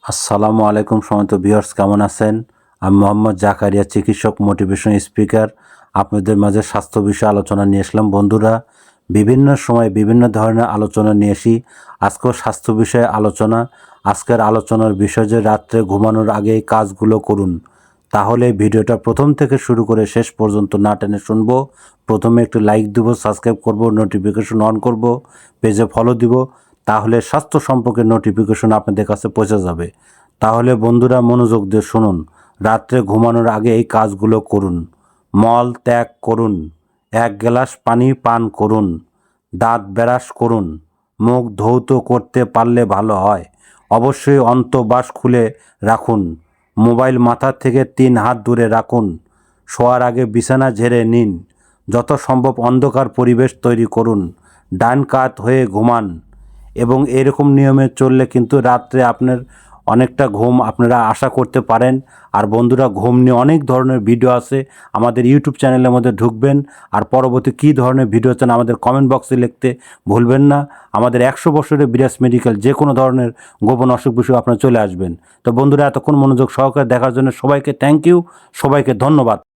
আসসালামু আলাইকুম সম্মানিত ভিউয়ার্স, কেমন আছেন? আমি মোহাম্মদ জাকারিয়া, চিকিৎসক, মোটিভেশন স্পিকার। আপনাদের মাঝে স্বাস্থ্য বিষয়ে আলোচনা নিয়ে আসলাম। বন্ধুরা, বিভিন্ন সময় বিভিন্ন ধরনের আলোচনা নিয়ে আসি। আজকেও স্বাস্থ্য বিষয়ে আলোচনা। আজকের আলোচনার বিষয় যে রাত্রে ঘুমানোর আগে এই কাজগুলো করুন। তাহলে ভিডিওটা প্রথম থেকে শুরু করে শেষ পর্যন্ত না টেনে শুনবো। প্রথমে একটু লাইক দিব, সাবস্ক্রাইব করব, নোটিফিকেশন অন করব, পেজে ফলো দিব। তাহলে স্বাস্থ্য সম্পর্কে নোটিফিকেশন আপনাদের কাছে পৌঁছে যাবে। তাহলে বন্ধুরা মনোযোগ দিয়ে শুনুন। রাত্রে ঘুমানোর আগে এই কাজগুলো করুন। মল ত্যাগ করুন। 1 গ্লাস পানি পান করুন। দাঁত ব্রাশ করুন। মুখ ধৌত করতে পারলে ভালো হয়। অবশ্যই অন্তর্বাস খুলে রাখুন। মোবাইল মাথা থেকে 3 হাত দূরে রাখুন। শোয়ার আগে বিছানা ঝেড়ে নিন। যত সম্ভব অন্ধকার পরিবেশ তৈরি করুন। ডান কাত হয়ে ঘুমান এবং এরকম নিয়মে চললে কিন্তু রাত্রে আপনার অনেকটা ঘুম আপনারা আশা করতে পারেন। আর বন্ধুরা, ঘুম নিয়ে অনেক ধরনের ভিডিও আছে, আমাদের ইউটিউব চ্যানেলের মধ্যে ঢুকবেন। আর পরবর্তী কী ধরনের ভিডিও চান আমাদের কমেন্ট বক্সে লিখতে ভুলবেন না। আমাদের 100 বছরের বিরাজ মেডিকেল, যে কোনো ধরনের গোপন অসুখ বিসুখ আপনারা চলে আসবেন। তো বন্ধুরা, এতক্ষণ মনোযোগ সহকারে দেখার জন্য সবাইকে থ্যাংক ইউ, সবাইকে ধন্যবাদ।